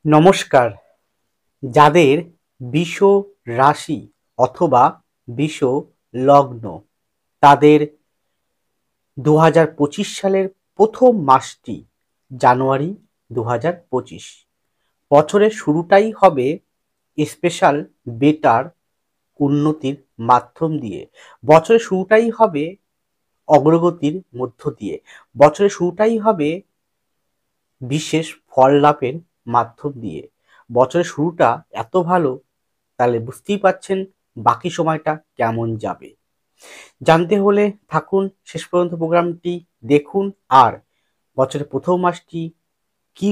নমস্কার। যাদের বৃষ রাশি অথবা বৃষ লগ্ন, তাদের 2025 সালের প্রথম মাসটি জানুয়ারি 2025। বছরের শুরুটাই হবে স্পেশাল বেটার উন্নতির মাধ্যম দিয়ে। বছরের শুরুটাই হবে অগ্রগতির মধ্য দিয়ে। বছরের শুরুটাই হবে বিশেষ ফল লাভের মাধ্যম দিয়ে। বছরের শুরুটা এত ভালো, তাহলে বুঝতেই পারছেন বাকি সময়টা কেমন যাবে। জানতে হলে থাকুন শেষ পর্যন্ত, প্রোগ্রামটি দেখুন। আর বছরের প্রথম মাসটি কি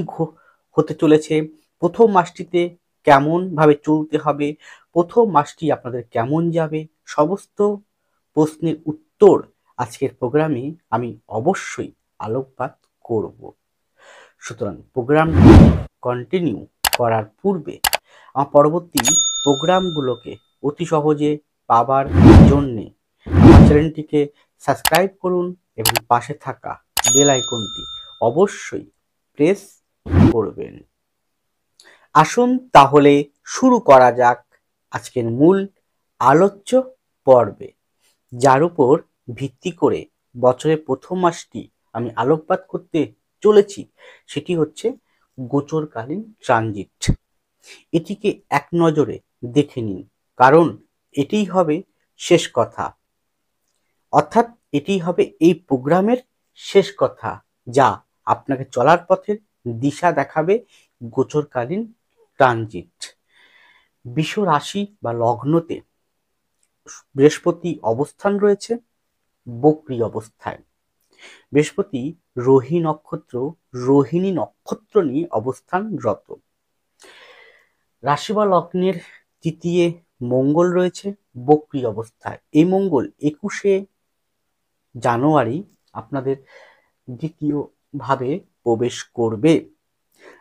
হতে চলেছে, প্রথম মাসটিতে কেমন ভাবে চলতে হবে, প্রথম মাসটি আপনাদের কেমন যাবে, সমস্ত প্রশ্নের উত্তর আজকের প্রোগ্রামে আমি অবশ্যই আলোকপাত করব। সুতরাং প্রোগ্রামটি কন্টিনিউ করার পূর্বে আমার পরবর্তী প্রোগ্রামগুলোকে অতি সহজে পাবার জন্যে চ্যানেলটিকে সাবস্ক্রাইব করুন এবং পাশে থাকা বেল আইকনটি অবশ্যই প্রেস করবেন। আসুন তাহলে শুরু করা যাক আজকের মূল আলোচ্য পর্বে, যার উপর ভিত্তি করে বছরের প্রথম মাসটি আমি আলোকপাত করতে চলেছি। সেটি হচ্ছে গোচরকালীন ট্রানজিট। এটিকে এক নজরে দেখে নিন, কারণ এটিই হবে শেষ কথা, অর্থাৎ এটিই হবে এই প্রোগ্রামের শেষ কথা, যা আপনাকে চলার পথের দিশা দেখাবে। গোচরকালীন ট্রানজিট, বৃষ রাশি বা লগ্নতে বৃহস্পতি অবস্থান রয়েছে বক্রী অবস্থায়। বৃহস্পতি রোহিণী নক্ষত্র নিয়ে অবস্থানরত। রাশি বা লগ্নের তৃতীয় মঙ্গল রয়েছে বক্রী অবস্থায়। এই মঙ্গল 21শে জানুয়ারি আপনাদের দ্বিতীয় ভাবে প্রবেশ করবে।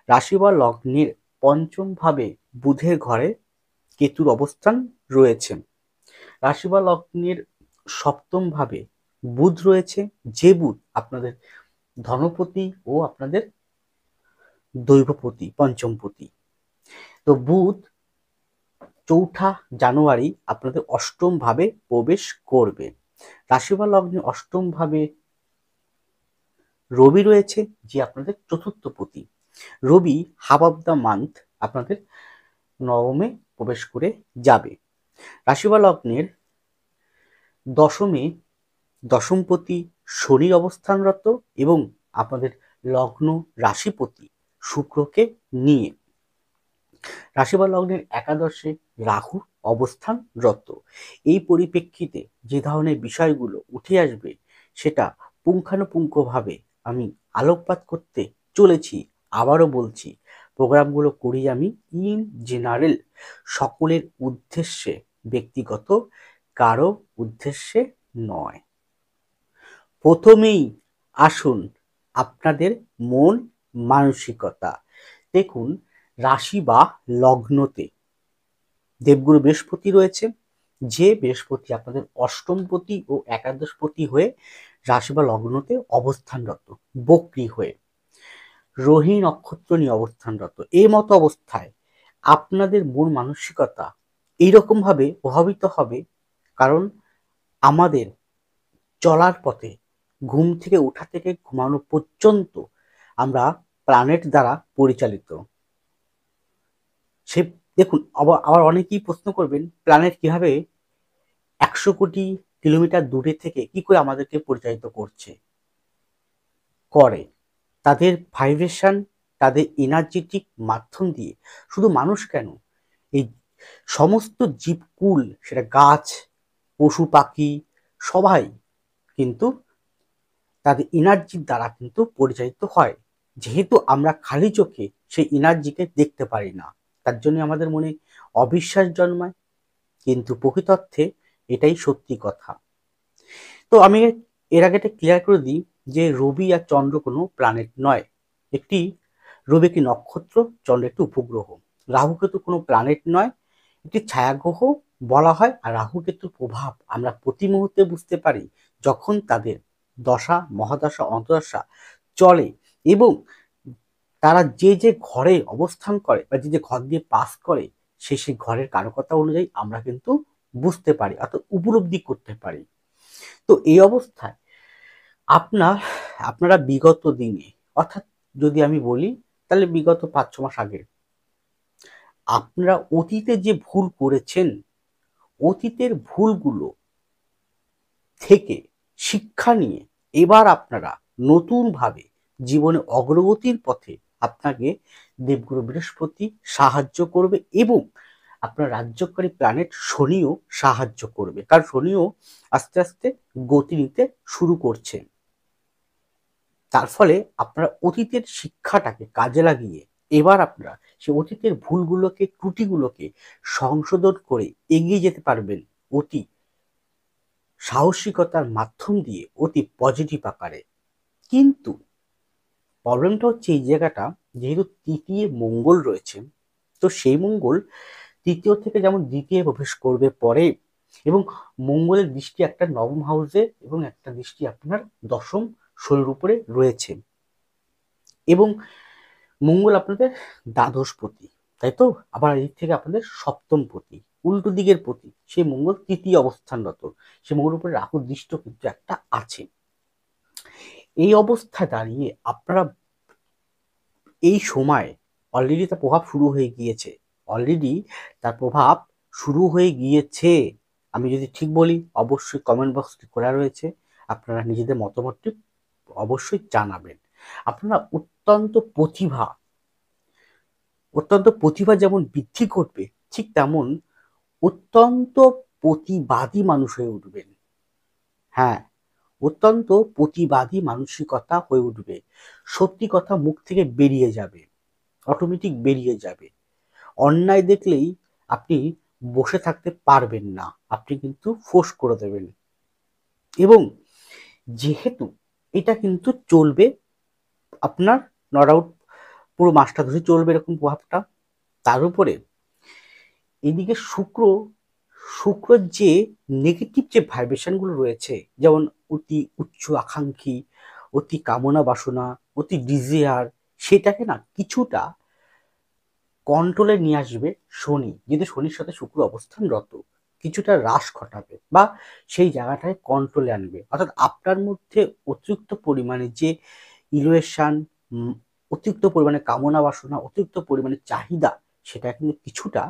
রাশি বা লগ্নের পঞ্চম ভাবে বুধের ঘরে কেতুর অবস্থান রয়েছে। রাশি বা লগ্নের সপ্তম ভাবে বুধ রয়েছে, যে বুধ আপনাদের ধনপতি ও আপনাদের দৈবপতি, পঞ্চমপতি। তো বুধ 4 জানুয়ারি আপনাদের অষ্টম ভাবে প্রবেশ করবে। রাশি বা লগ্নে অষ্টম ভাবে রবি রয়েছে, যে আপনাদের চতুর্থপতি। রবি হাফ অফ দ্য মান্থ আপনাদের নবমে প্রবেশ করে যাবে। রাশি বা লগ্নের দশমপতি শনি অবস্থানরত এবং আপনাদের লগ্ন রাশিপতি শুক্রকে নিয়ে। রাশি বা লগ্নের একাদশে রাহু অবস্থানরত। এই পরিপ্রেক্ষিতে যে ধরনের বিষয়গুলো উঠে আসবে, সেটা পুঙ্খানুপুঙ্খভাবে আমি আলোকপাত করতে চলেছি। আবারও বলছি, প্রোগ্রামগুলো করি আমি ইন জেনারেল, সকলের উদ্দেশ্যে, ব্যক্তিগত কারো উদ্দেশ্যে নয়। প্রথমেই আসুন আপনাদের মন মানসিকতা দেখুন। রাশি বা লগ্নতে দেবগুরু বৃহস্পতি রয়েছে, যে বৃহস্পতি আপনাদের অষ্টমপতি ও একাদশপতি হয়ে রাশি বা লগ্নতে অবস্থানরত, বক্রী হয়ে রোহিণী নক্ষত্র নিয়ে অবস্থানরত। এই মতো অবস্থায় আপনাদের মন মানসিকতা এইরকম ভাবে প্রভাবিত হবে, কারণ আমাদের চলার পথে ঘুম থেকে ওঠা থেকে ঘুমানো পর্যন্ত আমরা প্ল্যানেট দ্বারা পরিচালিত। সে দেখুন, আবার অনেকেই প্রশ্ন করবেন, প্ল্যানেট কিভাবে 100 কোটি কিলোমিটার দূরে থেকে কি করে আমাদেরকে পরিচালিত করে? তাদের ভাইব্রেশন, তাদের এনার্জেটিক মাধ্যম দিয়ে। শুধু মানুষ কেন, এই সমস্ত জীবকুল, সেটা গাছ, পশু পাখি, সবাই কিন্তু তাদের এনার্জির দ্বারা কিন্তু পরিচালিত হয়। যেহেতু আমরা খালি চোখে সেই এনার্জিকে দেখতে পারি না, তার জন্য আমাদের মনে অবিশ্বাস জন্মায়, কিন্তু প্রকৃতার্থে এটাই সত্যি কথা। তো আমি এর আগে এটা ক্লিয়ার করে দিই যে রবি আর চন্দ্র কোনো প্ল্যানেট নয়। রবি একটি নক্ষত্র, চন্দ্র একটি উপগ্রহ। রাহু কেতু কোনো প্ল্যানেট নয়, একটি ছায়াগ্রহ বলা হয়। আর রাহু কেতুর প্রভাব আমরা প্রতি মুহূর্তে বুঝতে পারি যখন তাদের দশা, মহাদশা, অন্তর্দশা চলে। এবং তারা যে যে ঘরে অবস্থান করে বা যে যে ঘর দিয়ে পাস করে, সেই ঘরের কারকতা অনুযায়ী আমরা কিন্তু বুঝতে পারি, অর্থাৎ উপলব্ধি করতে পারি। তো এই অবস্থায় আপনার আপনারা বিগত দিনে, অর্থাৎ যদি আমি বলি তাহলে বিগত 5-6 মাস আগে আপনারা অতীতে যে ভুল করেছেন, অতীতের ভুলগুলো থেকে শিক্ষা নিয়ে এবার আপনারা নতুনভাবে জীবনে অগ্রগতির পথে আপনাকে দেবগুরু বৃহস্পতি সাহায্য করবে এবং আপনার রাজ্যকারী প্ল্যানেট শনিও সাহায্য করবে, কারণ শনিও আস্তে আস্তে গতি নিতে শুরু করছে। তার ফলে আপনারা অতীতের শিক্ষাটাকে কাজে লাগিয়ে এবার আপনারা সেই অতীতের ভুলগুলোকে, ত্রুটিগুলোকে সংশোধন করে এগিয়ে যেতে পারবেন অতি সাহসিকতার মাধ্যম দিয়ে, অতি পজিটিভ আকারে। কিন্তু প্রবলেমটা হচ্ছে এই জায়গাটা, যেহেতু তৃতীয় মঙ্গল রয়েছে, তো সেই মঙ্গল তৃতীয় থেকে যেমন দ্বিতীয় প্রবেশ করবে পরে, এবং মঙ্গলের দৃষ্টি একটা নবম হাউসে এবং একটা দৃষ্টি আপনার দশম শনির উপরে রয়েছে, এবং মঙ্গল আপনাদের দ্বাদশপতি, তাই তো? আবার এই থেকে আপনাদের সপ্তমপতি, উল্টো দিকের পতি, সেই মঙ্গল তৃতীয় অবস্থানরত, সেই মঙ্গলের উপরে রাহু দৃষ্ট কিন্তু একটা আছে। এই অবস্থায় দাঁড়িয়ে আপনারা এই সময় অলরেডি তার প্রভাব শুরু হয়ে গিয়েছে, অলরেডি তার প্রভাব শুরু হয়ে গিয়েছে। আমি যদি ঠিক বলি অবশ্যই কমেন্ট বক্স খোলা রয়েছে, আপনারা নিজেদের মতামতটি অবশ্যই জানাবেন। আপনারা অত্যন্ত প্রতিভা যেমন বৃদ্ধি করবে, ঠিক তেমন অত্যন্ত প্রতিবাদী মানুষ হয়ে উঠবেন। হ্যাঁ, অত্যন্ত প্রতিবাদী মানসিকতা হয়ে উঠবে। সত্যি কথা মুখ থেকে বেরিয়ে যাবে, অটোমেটিক বেরিয়ে যাবে। অন্যায় দেখলেই আপনি বসে থাকতে পারবেন না, আপনি কিন্তু ফোর্স করে দেবেন। এবং যেহেতু এটা কিন্তু চলবে আপনার, নো ডাউট পুরো মাসটা ধরে চলবে এরকম প্রভাবটা। তার উপরে এদিকে শুক্রর যে নেগেটিভ যে ভাইব্রেশনগুলো রয়েছে, যেমন অতি উচ্চ আকাঙ্ক্ষী, অতি কামনা বাসনা, অতি ডিজিয়ার, সেটাকে না কিছুটা কন্ট্রোলে নিয়ে আসবে শনি, যেহেতু শনির সাথে শুক্র অবস্থানরত, কিছুটা হ্রাস ঘটাবে বা সেই জায়গাটায় কন্ট্রোলে আনবে। অর্থাৎ আপনার মধ্যে অতিরিক্ত পরিমাণে যে ইলিউশন, অতিরিক্ত পরিমাণে কামনা বাসনা, অতিরিক্ত পরিমাণে চাহিদা, সেটা কিন্তু কিছুটা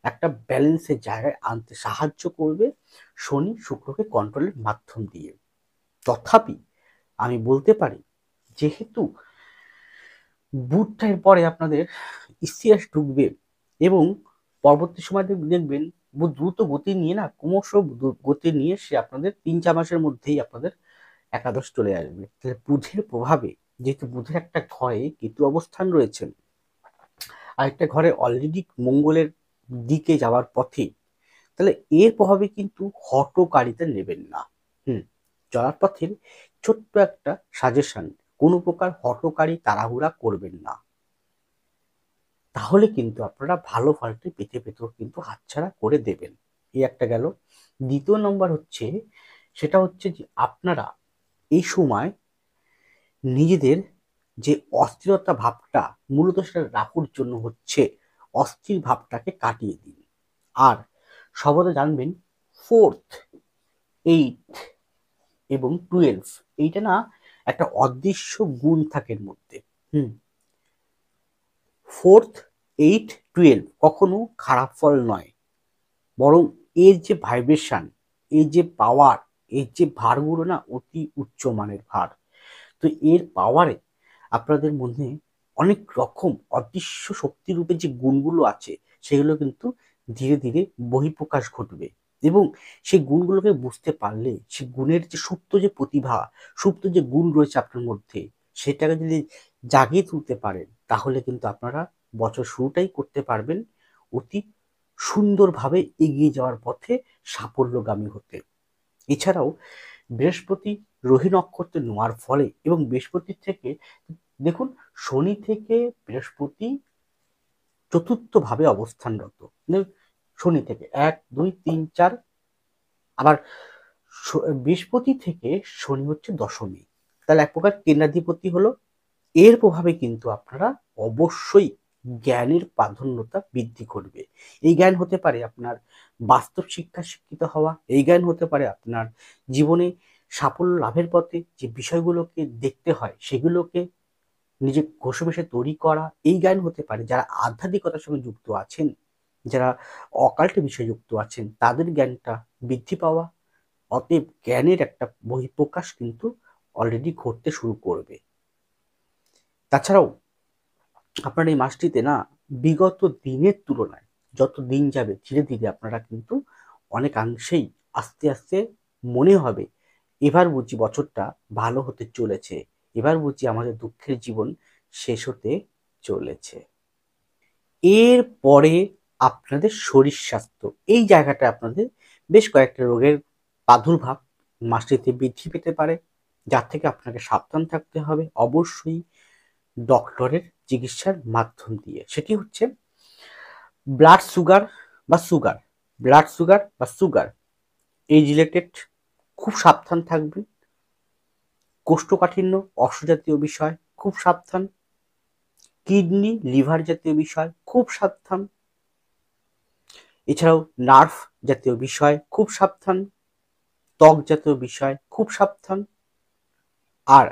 একটা ব্যালেন্সের জায়গায় আনতে সাহায্য করবে শনি শুক্রকে কন্ট্রোলের মাধ্যম দিয়ে। তথাপি আমি বলতে পারি, যেহেতু বুধটার পরে আপনাদের ইসিএস ঢুকবে এবং পরবর্তী সময় দেখবেন বহু দ্রুত গতি নিয়ে না, ক্রমশ গতি নিয়ে সে আপনাদের 3-4 মাসের মধ্যেই আপনাদের একাদশ চলে আসবে। তাহলে বুধের প্রভাবে, যেহেতু বুধের একটা ঘরে কেতু অবস্থান রয়েছে, আরেকটা ঘরে অলরেডি মঙ্গলের দিকে যাওয়ার পথে, তাহলে এর প্রভাবে কিন্তু হঠকারিতা নেবেন না। চলার পথের ছোট্ট একটা সাজেশন, কোনো প্রকার হঠকারী তাড়াহুড়া করবেন না, তাহলে কিন্তু আপনারা ভালো ফলটি পেতেও কিন্তু হাতছাড়া করে দেবেন। এই একটা গেল। দ্বিতীয় নম্বর হচ্ছে, সেটা হচ্ছে যে আপনারা এই সময় নিজেদের যে অস্থিরতা ভাবটা, মূলত সেটা রাহুর জন্য হচ্ছে, অস্থির ভাবটাকে কাটিয়ে দিন। আর সর্বদা জানবেন 4th, 8 এবং 12, এইটা না একটা অদৃশ্য গুণ থাকে এর মধ্যে। 4th, 8, 12 কখনো খারাপ ফল নয়, বরং এর যে ভাইব্রেশন, এর যে পাওয়ার, এর যে ভারগুলো না অতি উচ্চ মানের ভার। তো এর পাওয়ারে আপনাদের মধ্যে অনেক রকম অদৃশ্য শক্তিরূপে যে গুণগুলো আছে, সেগুলো কিন্তু ধীরে ধীরে বহিঃপ্রকাশ ঘটবে, এবং সেই গুণগুলোকে বুঝতে পারলে, সেই গুণের যে সুপ্ত যে প্রতিভা, সুপ্ত যে গুণ রয়েছে আপনার মধ্যে, সেটাকে যদি জাগিয়ে তুলতে পারেন, তাহলে কিন্তু আপনারা বছর শুরুটাই করতে পারবেন অতি সুন্দরভাবে এগিয়ে যাওয়ার পথে, সাফল্যগামী হতে। এছাড়াও বৃহস্পতি রোহি নক্ষত্রে নেওয়ার ফলে, এবং বৃহস্পতির থেকে দেখুন, শনি থেকে বৃহস্পতি চতুর্থ ভাবে অবস্থানরত, শনি থেকে 1, 2, 3, 4, আবার বৃহস্পতি থেকে শনি হচ্ছে দশমী, তাহলে এক প্রকার কেন্দ্রাধিপতি হলো এর প্রভাবে কিন্তু আপনারা অবশ্যই জ্ঞানের প্রাধান্যতা বৃদ্ধি করবে। এই জ্ঞান হতে পারে আপনার বাস্তব শিক্ষা শিক্ষিত হওয়া, এই জ্ঞান হতে পারে আপনার জীবনে সাফল্য লাভের পথে যে বিষয়গুলোকে দেখতে হয় সেগুলোকে নিজে ঘষে তৈরি করা, এই জ্ঞান হতে পারে যারা আধ্যাত্মিকতার সঙ্গে যুক্ত আছেন, যারা অকাল্ট বিষয়ে যুক্ত আছেন তাদের জ্ঞানটা বৃদ্ধি পাওয়া। অতএব জ্ঞানের একটা বহিঃপ্রকাশ কিন্তু অলরেডি ঘটতে শুরু করবে। তাছাড়াও আপনার এই মাসটিতে না বিগত দিনের তুলনায় যত দিন যাবে ধীরে ধীরে আপনারা কিন্তু অনেকাংশেই আস্তে আস্তে মনে হবে এবার বুঝি বছরটা ভালো হতে চলেছে, এবার বুঝি আমাদের দুঃখের জীবন শেষ হতে চলেছে। এর পরে আপনাদের শরীর স্বাস্থ্য, এই জায়গাটা আপনাদের বেশ কয়েকটা রোগের প্রাদুর্ভাব মাসটিতে বৃদ্ধি পেতে পারে, যার থেকে আপনাকে সাবধান থাকতে হবে অবশ্যই ডক্টরের চিকিৎসার মাধ্যম দিয়ে। সেটি হচ্ছে ব্লাড সুগার বা সুগার, ব্লাড সুগার বা সুগার এই রিলেটেড খুব সাবধান থাকবেন। কোষ্ঠকাঠিন্য অশ্বজাতীয় বিষয় খুব সাবধান, কিডনি লিভার জাতীয় বিষয় খুব সাবধান, এছাড়াও নার্ভ জাতীয় বিষয় খুব সাবধান, ত্বক জাতীয় বিষয় খুব সাবধান। আর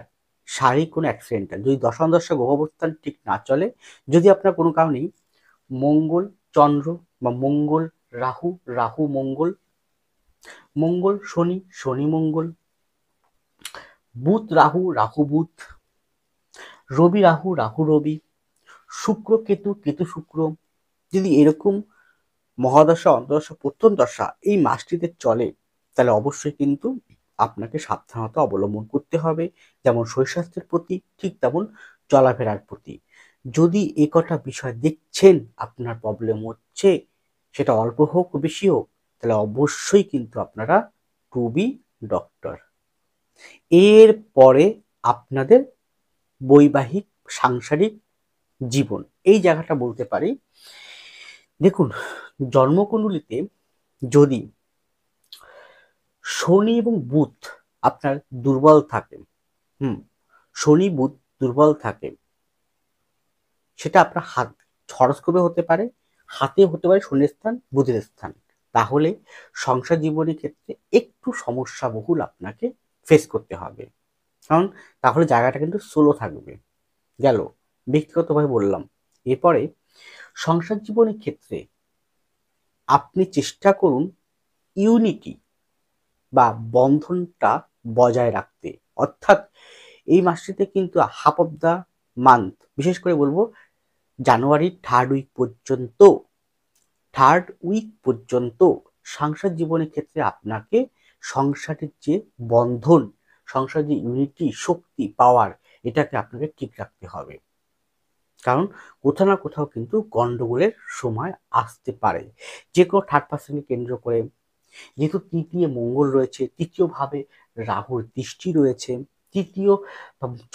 শারীরিক কোনো অ্যাক্সিডেন্টাল যদি দশাদশা গ্রহ অবস্থান ঠিক না চলে, যদি আপনার কোনো কারণেই মঙ্গল চন্দ্র বা মঙ্গল রাহু, রাহু মঙ্গল, মঙ্গল শনি, শনি মঙ্গল, বুধ রাহু, রাহু বুধ, রবি রাহু, রাহু রবি, শুক্র কেতু, কেতু শুক্র, যদি এরকম মহাদশা অন্তর্দশা প্রত্যন্ত দশা এই মাসটিতে চলে, তাহলে অবশ্যই কিন্তু আপনাকে সাবধানতা অবলম্বন করতে হবে, যেমন শরীর স্বাস্থ্যের প্রতি ঠিক তেমন চলাফেরার প্রতি। যদি এ কটা বিষয় দেখছেন আপনার প্রবলেম হচ্ছে, সেটা অল্প হোক বেশি হোক, তাহলে অবশ্যই কিন্তু আপনারা টু বি ডক্টর। এর পরে আপনাদের বৈবাহিক সাংসারিক জীবন, এই জায়গাটা বলতে পারি। দেখুন, জন্মকুণ্ডলিতে যদি শনি এবং বুধ আপনার দুর্বল থাকে, শনি বুধ দুর্বল থাকে, সেটা আপনার হাত হরস্কোপে হতে পারে, হাতে হতে পারে শনির স্থান বুধের স্থান, তাহলে সংসার জীবনের ক্ষেত্রে একটু সমস্যা বহুল আপনাকে ফেস করতে হবে, কারণ তাহলে জায়গাটা কিন্তু স্লো থাকবে। গেল ব্যক্তিগতভাবে বললাম। এরপরে সংসার জীবনের ক্ষেত্রে আপনি চেষ্টা করুন ইউনিটি বা বন্ধনটা বজায় রাখতে, অর্থাৎ এই মাসটিতে কিন্তু হাফ অফ দ্য মান্থ, বিশেষ করে বলবো জানুয়ারির থার্ড উইক পর্যন্ত সংসার জীবনের ক্ষেত্রে আপনাকে সংসারের যে বন্ধন, সংসার যে ইউনিটি, শক্তি, পাওয়ার, এটাকে আপনাকে ঠিক রাখতে হবে, কারণ কোথাও না কোথাও কিন্তু গন্ডগোলের সময় আসতে পারে যে কোনো থার্ড পার্সনকে কেন্দ্র করে। যেহেতু তৃতীয় মঙ্গল রয়েছে, তৃতীয় ভাবে রাহুর দৃষ্টি রয়েছে, তৃতীয়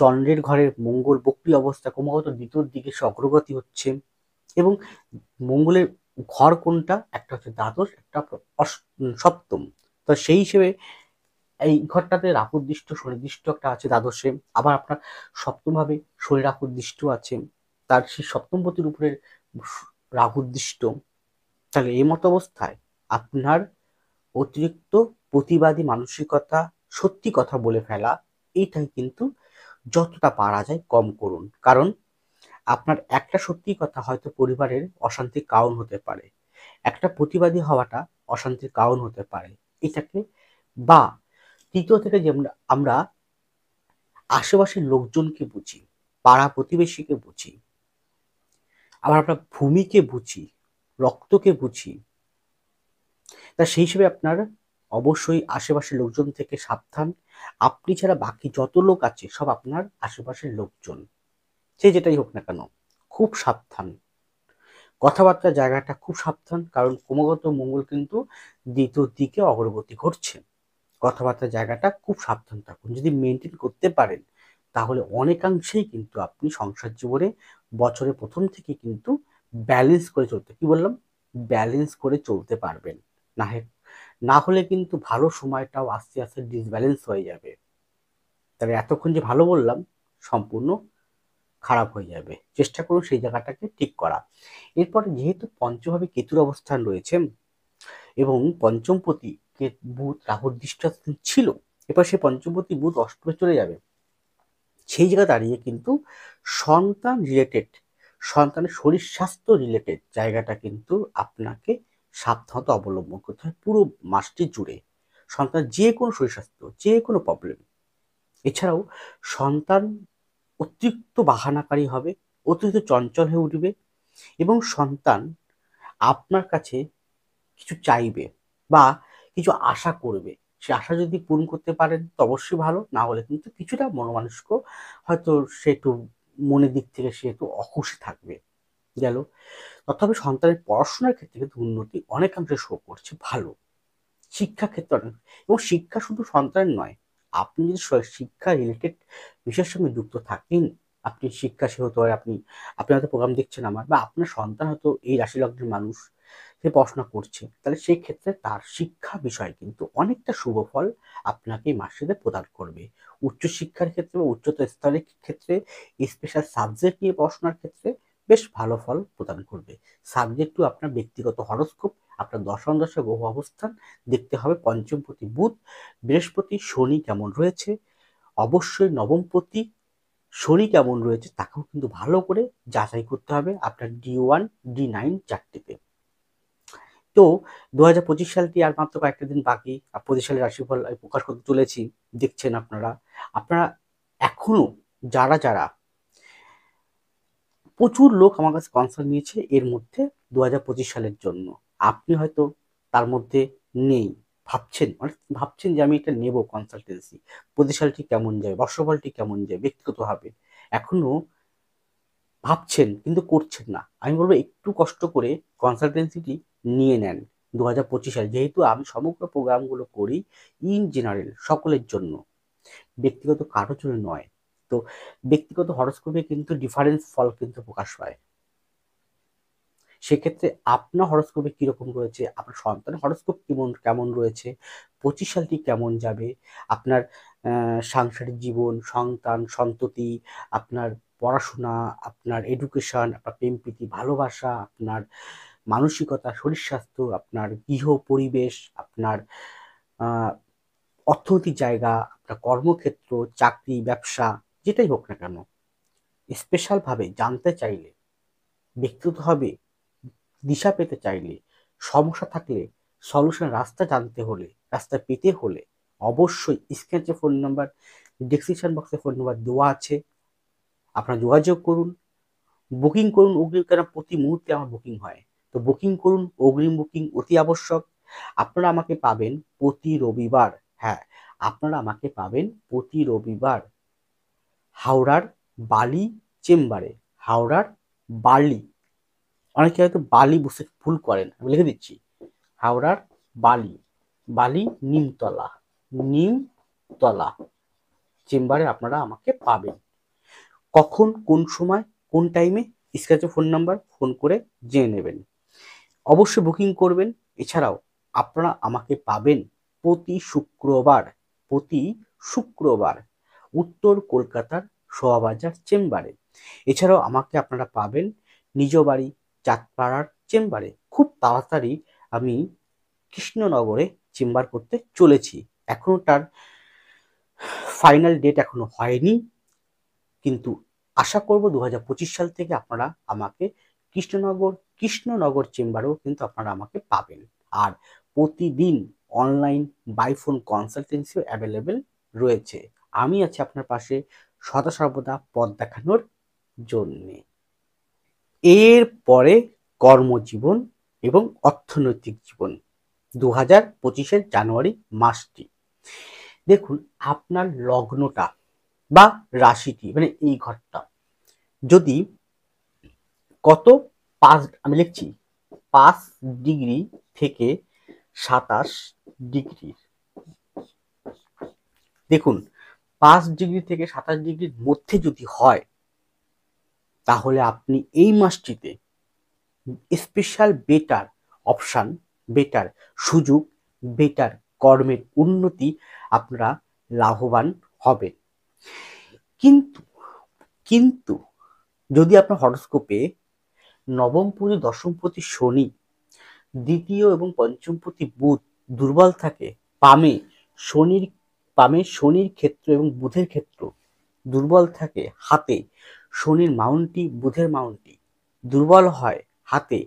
চন্দ্রের ঘরের মঙ্গল বক্রী অবস্থা ক্রমাগত দ্বিতীয় দিকে সে অগ্রগতি হচ্ছে, এবং মঙ্গলের ঘর কোনটা, একটা হচ্ছে দ্বাদশ, একটা সপ্তম। তো সেই হিসেবে এই ঘরটাতে রাহুর দৃষ্ট শনিদৃষ্ট একটা আছে দ্বাদশে, আবার আপনার সপ্তম ভাবে শনি রাহুর দৃষ্ট আছে, তার সেই সপ্তমপতির উপরে রাহুর দৃষ্ট। তাহলে এই মতো অবস্থায় আপনার অতিরিক্ত প্রতিবাদী মানসিকতা, সত্যি কথা বলে ফেলা, এইটাই কিন্তু যতটা পারা যায় কম করুন, কারণ আপনার একটা সত্যি কথা হয়তো পরিবারের অশান্তির কারণ হতে পারে, একটা প্রতিবাদী হওয়াটা অশান্তির কারণ হতে পারে। এটাকে বা তৃতীয় থেকে যে আমরা আশেপাশের লোকজনকে বুঝি, পাড়া প্রতিবেশীকে বুঝি, আবার আমরা ভূমিকে বুঝি, রক্তকে বুঝি, তা সেই হিসেবে আপনার অবশ্যই আশেপাশের লোকজন থেকে সাবধান। আপনি ছাড়া বাকি যত লোক আছে সব আপনার আশেপাশের লোকজন, সে যেটাই হোক না কেন খুব সাবধান। কথাবার্তার জায়গাটা খুব সাবধান, কারণ ক্রমাগত মঙ্গল কিন্তু দ্বিতীয় দিকে অগ্রগতি ঘটছে। কথাবার্তার জায়গাটা খুব সাবধান থাকুন, যদি মেনটেন করতে পারেন তাহলে অনেকাংশেই কিন্তু আপনি সংসার জীবনে বছরের প্রথম থেকে কিন্তু ব্যালেন্স করে চলতে, কি বললাম, ব্যালেন্স করে চলতে পারবেন। না না হলে কিন্তু ভালো সময়টাও আস্তে আস্তে ডিসব্যালেন্স হয়ে যাবে। তবে এতক্ষণ যে ভালো বললাম সম্পূর্ণ খারাপ হয়ে যাবে। চেষ্টা করুন সেই জায়গাটাকে ঠিক করা। এরপরে যেহেতু পঞ্চমভাবে কেতুর অবস্থান রয়েছে এবং পঞ্চমপতি বুধ রাহুর দৃষ্টি ছিল, এবার সে পঞ্চমপতি বুধ অষ্টমে চলে যাবে। সেই জায়গা দাঁড়িয়ে কিন্তু সন্তান রিলেটেড, সন্তানের শরীর স্বাস্থ্য রিলেটেড জায়গাটা কিন্তু আপনাকে সাবধানতা অবলম্বন করতে হয় পুরো মাসটি জুড়ে। সন্তানের যে কোনো শরীর স্বাস্থ্য, যে কোনো প্রবলেম। এছাড়াও সন্তান অতিরিক্ত বাহানাকারী হবে, অতিরিক্ত চঞ্চল হয়ে উঠবে এবং সন্তান আপনার কাছে কিছু চাইবে বা কিছু আশা করবে। সে আশা যদি পূরণ করতে পারেন তো অবশ্যই ভালো, না হলে কিন্তু কিছুটা মনমানস্ক, হয়তো সে একটু মনের দিক থেকে সে একটু অখুশি থাকবে। গেল। তথাপি সন্তানের পড়াশোনার ক্ষেত্রে কিন্তু উন্নতি অনেকাংশে শো করছে ভালো। শিক্ষা ক্ষেত্রে অনেক, এবং শিক্ষা শুধু সন্তানের নয়, আপনি যদি শিক্ষা রিলেটেড বিষয়ের সঙ্গে যুক্ত থাকেন, আপনি শিক্ষা সে হতে পারে, আপনি হয়তো প্রোগ্রাম দেখছেন আমার, বা আপনার সন্তান হয়তো এই রাশি লগ্নের মানুষ, সে পড়াশোনা করছে, তাহলে সেই ক্ষেত্রে তার শিক্ষা বিষয় কিন্তু অনেকটা শুভ ফল আপনাকে এই মাসটিতে প্রদান করবে। উচ্চশিক্ষার ক্ষেত্রে বা উচ্চতর স্তরের ক্ষেত্রে স্পেশাল সাবজেক্ট নিয়ে পড়াশোনার ক্ষেত্রে বেশ ভালো ফল প্রদান করবে। সাবজেক্টও আপনার ব্যক্তিগত হরোস্কোপ, আপনার দশম দশা গ্রহ অবস্থান দেখতে হবে। পঞ্চমপতি বুধ, বৃহস্পতি, শনি কেমন রয়েছে, অবশ্যই নবমপতি শনি কেমন রয়েছে তাকেও কিন্তু ভালো করে যাচাই করতে হবে আপনার D1 D9 চারটিতে। তো 2025 সালটি আর মাত্র কয়েকটা দিন বাকি, 25 সালের রাশিফল প্রকাশ করতে চলেছি। দেখছেন আপনারা, আপনারা এখনো যারা যারা, প্রচুর লোক আমার কাছে কনসাল্ট নিয়েছে এর মধ্যে 2025 সালের জন্য। আপনি হয়তো তার মধ্যে নেই, ভাবছেন যে আমি এটা নেব কনসালটেন্সি, 25 সালটি কেমন যাবে, বর্ষফলটি কেমন যাবে ব্যক্তিগতভাবে, এখনো ভাবছেন কিন্তু করছেন না। আমি বলবো একটু কষ্ট করে কনসালটেন্সিটি নিয়ে নেন 2025 সালে, যেহেতু আমি সমগ্র প্রোগ্রামগুলো করি ইন জেনারেল সকলের জন্য, ব্যক্তিগত কারোর জন্য নয়। তো ব্যক্তিগত হরোস্কোপে কিন্তু ডিফারেন্স ফল কিন্তু প্রকাশ পায়। সেক্ষেত্রে আপনার হরোস্কোপে কিরকম রয়েছে, আপনার সন্তানের হরোস্কোপ কেমন কেমন রয়েছে, 25 সালটি কেমন যাবে, আপনার সাংসারিক জীবন, সন্তান সন্ততি, আপনার পড়াশোনা, আপনার এডুকেশন, আপনার প্রেম প্রীতি ভালোবাসা, আপনার মানসিকতা, শরীর স্বাস্থ্য, আপনার গৃহ পরিবেশ, আপনার আহ অর্থনৈতিক জায়গা, আপনার কর্মক্ষেত্র, চাকরি, ব্যবসা, যেটাই হোক না কেন, স্পেশাল ভাবে জানতে চাইলে, ব্যক্তিগতভাবে দিশা পেতে চাইলে, সমস্যা থাকলে, সলিউশন রাস্তা জানতে হলে, রাস্তা পেতে হলে অবশ্যই স্ক্রিনে যে ফোন নাম্বার, ডেসক্রিপশন বক্সে ফোন নাম্বার দেওয়া আছে, আপনারা যোগাযোগ করুন, বুকিং করুন অগ্রিম, কেন প্রতি মুহূর্তে আমার বুকিং হয়। তো বুকিং করুন, অগ্রিম বুকিং অতি আবশ্যক। আপনারা আমাকে পাবেন প্রতি রবিবার, হ্যাঁ, আপনারা আমাকে পাবেন প্রতি রবিবার হাওড়ার বালি চেম্বারে, হাওড়ার বালি, অনেকে হয়তো বালি বুঝতে ভুল করেন, আমি লিখে দিচ্ছি, হাওড়ার বালি, বালি নিমতলা, নিমতলা চেম্বারে আপনারা আমাকে পাবেন। কখন, কোন সময়, কোন টাইমে, স্ক্র্যাচে ফোন নাম্বার, ফোন করে জেনে নেবেন। অবশ্যই বুকিং করবেন। এছাড়াও আপনারা আমাকে পাবেন প্রতি শুক্রবার, প্রতি শুক্রবার উত্তর কলকাতার শোভাবাজার চেম্বারে। এছাড়াও আমাকে আপনারা পাবেন নিজ বাড়ি চাঁদপাড়ার চেম্বারে। খুব তাড়াতাড়ি আমি কৃষ্ণনগরে চেম্বার করতে চলেছি, এখনো তার ফাইনাল ডেট এখনো হয়নি, কিন্তু আশা করব 2025 সাল থেকে আপনারা আমাকে কৃষ্ণনগর চেম্বারেও কিন্তু আপনারা আমাকে পাবেন। আর প্রতিদিন অনলাইন বাই ফোন কনসালটেন্সিও অ্যাভেলেবেল রয়েছে। আমি আছি আপনার পাশে সদা সর্বদা পথ দেখানোর জন্যে। এর পরে কর্মজীবন এবং অর্থনৈতিক জীবন 2025 জানুয়ারি মাসটি, দেখুন আপনার লগ্নটা বা রাশিটি, মানে এই ঘরটা যদি কত, আমি লিখছি 5 ডিগ্রি থেকে 27 ডিগ্রি, দেখুন 5 ডিগ্রি থেকে 27 ডিগ্রির মধ্যে যদি হয়, তাহলে আপনি এই মাসটিতে স্পেশাল বেটার অপশান, বেটার সুযোগ, বেটার কর্মের উন্নতি, আপনারা লাভবান হবেন। কিন্তু কিন্তু যদি আপনার হরোস্কোপে নবমপতি দশমপতি শনি, দ্বিতীয় এবং পঞ্চমপতি বুধ দুর্বল থাকে, পামে শনির শনির ক্ষেত্র এবং বুধের ক্ষেত্র দুর্বল থাকে, হাতে শনির মাউন্টটি বুধের মাউন্টটি দুর্বল হয়, হাতে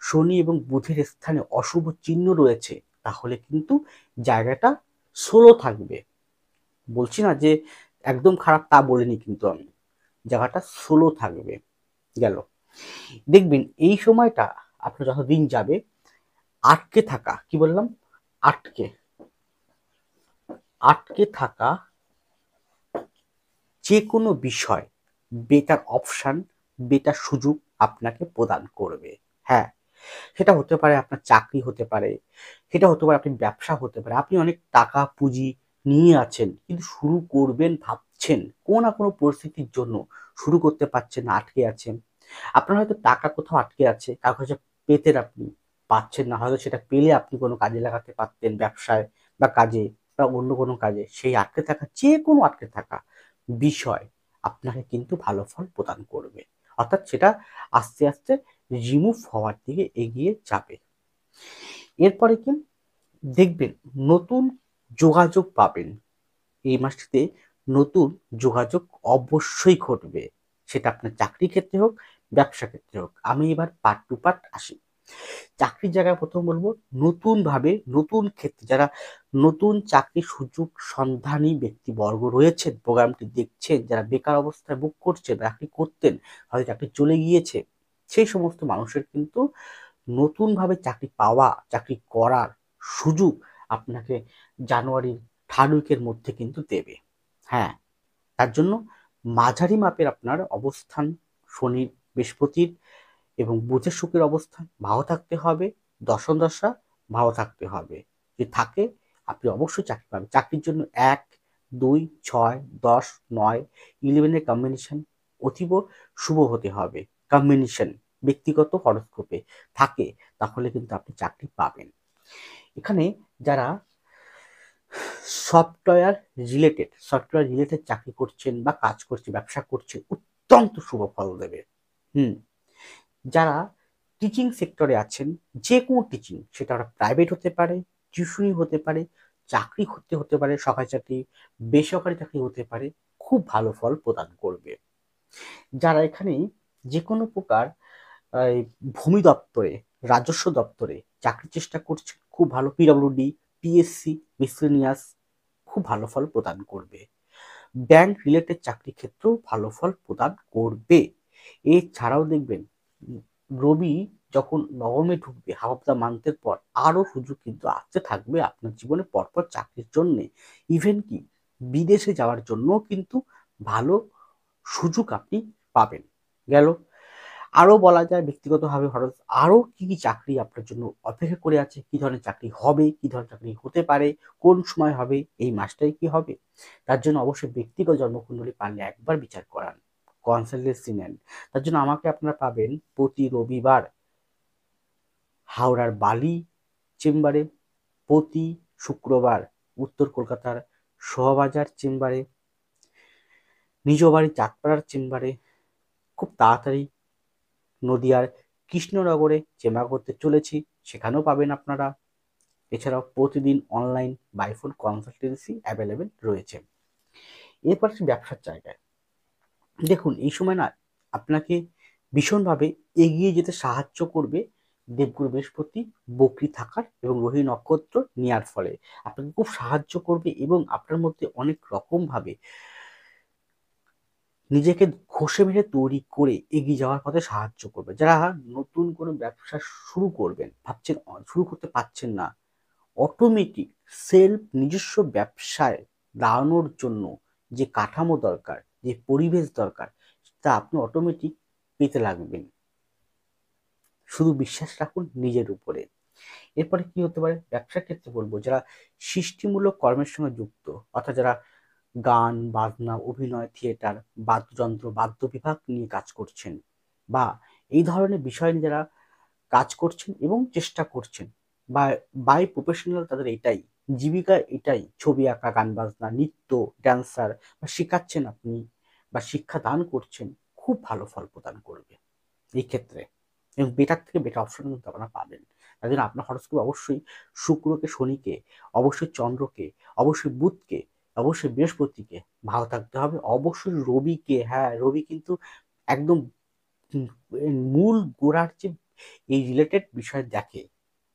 শনি এবং বুধের স্থানে অশুভ চিহ্ন রয়েছে, তাহলে কিন্তু জায়গাটা স্লো থাকবে। বলছি না যে একদম খারাপ, তা বলিনি, কিন্তু আমি জায়গাটা স্লো থাকবে। গেল, দেখবেন এই সময়টা আপনার যতদিন যাবে আটকে থাকা, কি বললাম, আটকে আটকে থাকা যে কোনো বিষয় বেটার অপশন, বেটার সুযোগ আপনাকে প্রদান করবে। হ্যাঁ, সেটা হতে পারে আপনার চাকরি, হতে পারে সেটা হতে পারে আপনি ব্যবসা, হতে পারে আপনি অনেক টাকা পুঁজি নিয়ে আছেন কিন্তু শুরু করবেন ভাবছেন, কোনো না কোনো পরিস্থিতির জন্য শুরু করতে পারছেন না, আটকে আছেন। আপনার হয়তো টাকা কোথাও আটকে আছে, টাকা কাছে পেতে আপনি পাচ্ছেন না, হয়তো সেটা পেলে আপনি কোনো কাজে লাগাতে পারতেন, ব্যবসায় বা কাজে বা অন্য কোনো কাজে। সেই আটকে থাকা, যে কোনো আটকে থাকা বিষয় আপনাকে কিন্তু ভালো ফল প্রদান করবে, অর্থাৎ সেটা আস্তে আস্তে রিমুভ হওয়ার দিকে এগিয়ে যাবে। এরপরে কি দেখবেন, নতুন যোগাযোগ পাবেন এই মাসটিতে, নতুন যোগাযোগ অবশ্যই ঘটবে, সেটা আপনার চাকরি ক্ষেত্রে হোক, ব্যবসা ক্ষেত্রে হোক। আমি এবার পার্ট টু পার্ট আসি। চাকরির জায়গায় প্রথম বলবো, নতুন ভাবে নতুন ক্ষেত্রে যারা নতুন চাকরির সুযোগ সন্ধানী ব্যক্তিবর্গ রয়েছেন, প্রোগ্রামটি দেখছেন, যারা বেকার অবস্থায় বুক করছেন, চাকরি করতেন হয়তো চাকরি চলে গিয়েছে, সেই সমস্ত মানুষের কিন্তু নতুন ভাবে চাকরি পাওয়া, চাকরি করার সুযোগ আপনাকে জানুয়ারির থার্ড উইকের মধ্যে কিন্তু দেবে। হ্যাঁ, তার জন্য মাঝারি মাপের আপনার অবস্থান, শনি বৃহস্পতির এবং বুধের শুক্রের অবস্থান ভালো থাকতে হবে, দশম দশা ভালো থাকতে হবে। যদি থাকে আপনি অবশ্যই চাকরি পাবেন। চাকরির জন্য 1, 2, 6, 10, 9, 11-এর কম্বিনেশন অতীব শুভ হতে হবে। কম্বিনেশন ব্যক্তিগত হরোস্কোপে থাকে, তাহলে কিন্তু আপনি চাকরি পাবেন। এখানে যারা সফটওয়্যার রিলেটেড চাকরি করছেন বা কাজ করছেন, ব্যবসা করছেন, অত্যন্ত শুভ ফল দেবে। হুম, যারা টিচিং সেক্টরে আছেন, যে কোনো টিচিং, সেটা প্রাইভেট হতে পারে, টিউশনি হতে পারে, চাকরি হতে পারে, সরকারি চাকরি, বেসরকারি চাকরি হতে পারে, খুব ভালো ফল প্রদান করবে। যারা এখানে যে কোনো প্রকার ভূমি দপ্তরে, রাজস্ব দপ্তরে চাকরির চেষ্টা করছে, খুব ভালো, পিডব্লিউডি, পিএসসি, মিসেলেনিয়াস, খুব ভালো ফল প্রদান করবে। ব্যাংক রিলেটেড চাকরি ক্ষেত্রেও ভালো ফল প্রদান করবে। এছাড়াও দেখবেন, রবি যখন নবমে ঢুকবে হাফ অফ দ্য মান্থের পর, আরো সুযোগ কিন্তু আসতে থাকবে আপনার জীবনে পরপর চাকরির জন্য, ইভেন কি বিদেশে যাওয়ার জন্য কিন্তু ভালো সুযোগ আপনি পাবেন। গেল, আরো বলা যায় ব্যক্তিগতভাবে খরচ, আরো কি কি চাকরি আপনার জন্য অপেক্ষা করে আছে, কি ধরনের চাকরি হবে, কি ধরনের চাকরি হতে পারে, কোন সময় হবে, এই মাসটাই কি হবে, তার জন্য অবশ্যই ব্যক্তিগত জন্মকুণ্ডলী পারলে একবার বিচার করান, কনসালটেন্সি নেন। তার জন্য আমাকে আপনারা পাবেন প্রতি রবিবার হাওড়ার বালি চেম্বারে, প্রতি শুক্রবার উত্তর কলকাতার শোভাবাজার চেম্বারে, নিজ বাড়ি চাঁদপাড়ার চেম্বারে, খুব তাড়াতাড়ি নদিয়ার কৃষ্ণনগরে চেম্বার করতে চলেছি, সেখানেও পাবেন আপনারা। এছাড়াও প্রতিদিন online by phone consultancy available রয়েছে। এরপর আসি ব্যবসার জায়গায়। দেখুন, এই সময় না আপনাকে ভীষণভাবে এগিয়ে যেতে সাহায্য করবে দেবগুরু বৃহস্পতি বকরি থাকার এবং রোহিণী নক্ষত্র নেওয়ার ফলে আপনাকে খুব সাহায্য করবে এবং আপনার মধ্যে অনেক রকম ভাবে নিজেকে ঘষে মেরে তৈরি করে এগিয়ে যাওয়ার পথে সাহায্য করবে। যারা নতুন কোনো ব্যবসা শুরু করবেন ভাবছেন, শুরু করতে পারছেন না, অটোমেটিক সেলফ নিজস্ব ব্যবসায় দাঁড়ানোর জন্য যে কাঠামো দরকার, যে পরিবেশ দরকার, তা আপনি অটোমেটিক পেতে লাগবেন। শুধু বিশ্বাস রাখুন নিজের উপরে। এরপরে কি হতে পারে, ব্যবসার ক্ষেত্রে বলবো যারা সৃষ্টিমূলক কর্মের সঙ্গে যুক্ত, অর্থাৎ যারা গান বাজনা, অভিনয়, থিয়েটার, বাদ্যযন্ত্র, বাদ্য বিভাগ নিয়ে কাজ করছেন, বা এই ধরনের বিষয় নিয়ে যারা কাজ করছেন এবং চেষ্টা করছেন, বা বাই প্রফেশনাল, তাদের এটাই জীবিকা, এটাই ছবি আঁকা, গান বাজনা, নৃত্য, ড্যান্সার, বা শেখাচ্ছেন আপনি বা শিক্ষা দান করছেন, খুব ভালো ফল প্রদান করবে এই ক্ষেত্রে, এবং বেটার থেকে বেটার অপশন কিন্তু আপনারা পাবেন। তার জন্য আপনার হরস্কোপ অবশ্যই শুক্রকে, শনিকে, অবশ্যই চন্দ্রকে, অবশ্যই বুধকে, অবশ্যই বৃহস্পতিকে ভালো থাকতে হবে। অবশ্যই রবিকে, হ্যাঁ রবি কিন্তু একদম মূল গোড়ার যে এই রিলেটেড বিষয় দেখে,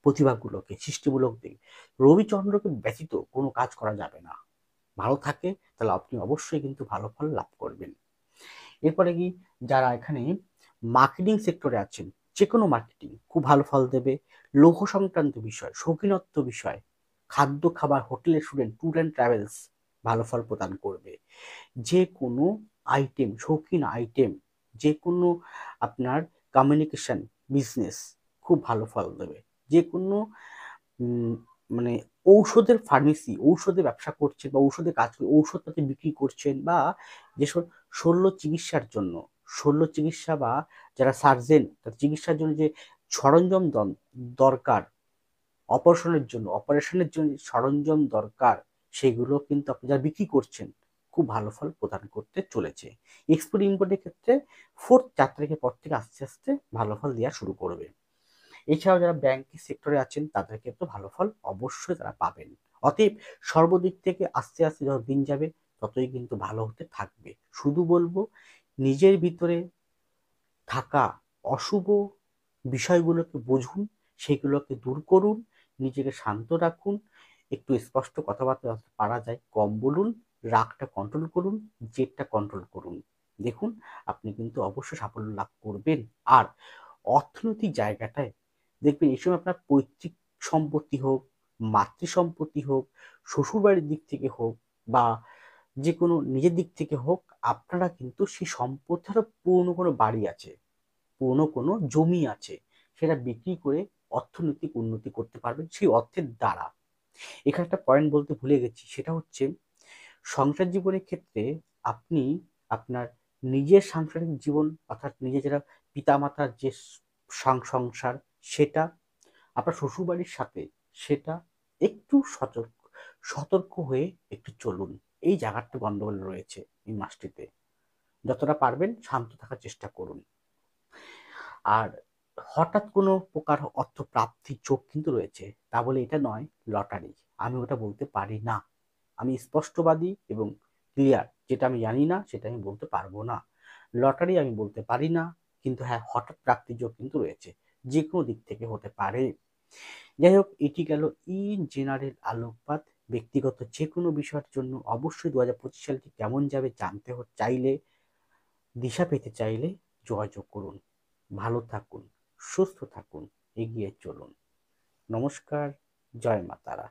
প্রতিভাগুলোকে, সৃষ্টিমূলক দিক, রবিচন্দ্রকে ব্যতীত কোনো কাজ করা যাবে না। ভালো থাকে তাহলে আপনি অবশ্যই কিন্তু ভালো ফল লাভ করবেন। এরপরে কি, যারা এখানে মার্কেটিং সেক্টরে আছেন, যে কোনো মার্কেটিং খুব ভালো ফল দেবে। লৌহ সংক্রান্ত বিষয়, শৌখিনত্ব বিষয়, খাদ্য খাবার, হোটেলের স্টুডেন্ট, ট্যুর অ্যান্ড ট্রাভেলস ভালো ফল প্রদান করবে। যে কোনো আইটেম, শৌখিন আইটেম, যে কোনো আপনার কমিউনিকেশন বিজনেস খুব ভালো ফল দেবে। যে কোনো উম, মানে ঔষধের ফার্মেসি, ঔষধে ব্যবসা করছেন বা ঔষধে কাজ করে ঔষধপাতি বিক্রি করছেন, বা যেসব শল্য চিকিৎসার জন্য, শল্য চিকিৎসা বা যারা সার্জেন, তার চিকিৎসার জন্য যে সরঞ্জাম দরকার, অপারেশনের জন্য যে সরঞ্জাম দরকার, সেগুলো কিন্তু আপনি যারা বিক্রি করছেন খুব ভালো ফল প্রদান করতে চলেছে। এক্সপোর্ট ইম্পোর্টের ক্ষেত্রে 4 তারিখের পর থেকে আস্তে আস্তে ভালো ফল দেওয়া শুরু করবে। এছাড়াও যারা ব্যাংকিং সেক্টরে আছেন তাদের ক্ষেত্রে ভালো ফল অবশ্যই তারা পাবেন। অতএব সর্বদিক থেকে আস্তে আস্তে যত দিন যাবে ততই কিন্তু ভালো হতে থাকবে। শুধু বলবো, নিজের ভিতরে থাকা অশুভ বিষয়গুলোকে বুঝুন, সেগুলোকে দূর করুন, নিজেকে শান্ত রাখুন, একটু স্পষ্ট কথাবার্তা যত পারা যায় কম বলুন, রাগটা কন্ট্রোল করুন, জেদটা কন্ট্রোল করুন। দেখুন, আপনি কিন্তু অবশ্যই সাফল্য লাভ করবেন। আর অর্থনৈতিক জায়গাটায় দেখবেন এই সময় আপনার পৈতৃক সম্পত্তি হোক, মাতৃ সম্পত্তি হোক, শ্বশুরবাড়ির দিক থেকে হোক, বা যে কোনো নিজের দিক থেকে হোক, আপনারা কিন্তু সেই সম্পত্তি, ধরো পুরনো কোনো বাড়ি আছে, পুরনো কোনো জমি আছে, সেটা বিক্রি করে অর্থনৈতিক উন্নতি করতে পারবেন সেই অর্থের দ্বারা। এখানে একটা পয়েন্ট বলতে ভুলে গেছি, সেটা হচ্ছে সংসার জীবনের ক্ষেত্রে আপনি আপনার নিজের সাংসারিক জীবন, অর্থাৎ নিজে যারা পিতামাতার যে সংসার, সেটা আপনার শ্বশুরবাড়ির সাথে, সেটা একটু সতর্ক সতর্ক হয়ে একটু চলুন। এই জায়গাটা গন্ডগোল রয়েছে এই মাসটিতে। যতটা পারবেন শান্ত থাকার চেষ্টা করুন। আর হঠাৎ কোনো প্রকার অর্থ প্রাপ্তির যোগ কিন্তু রয়েছে, তা বলে এটা নয় লটারি, আমি ওটা বলতে পারি না। আমি স্পষ্টবাদী এবং ক্লিয়ার, যেটা আমি জানি না সেটা আমি বলতে পারবো না। লটারি আমি বলতে পারি না, কিন্তু হ্যাঁ হঠাৎ প্রাপ্তির যোগ কিন্তু রয়েছে, যে কোনো দিক থেকে হতে পারে। যাই হোক, এটি গেল ইন জেনারেল আলোকপাত। ব্যক্তিগত যে কোনো বিষয়ের জন্য অবশ্যই 2025 সালটি কেমন যাবে জানতে চাইলে, দিশা পেতে চাইলে যোগাযোগ করুন। ভালো থাকুন, সুস্থ থাকুন, এগিয়ে চলুন। নমস্কার, জয় মা তারা।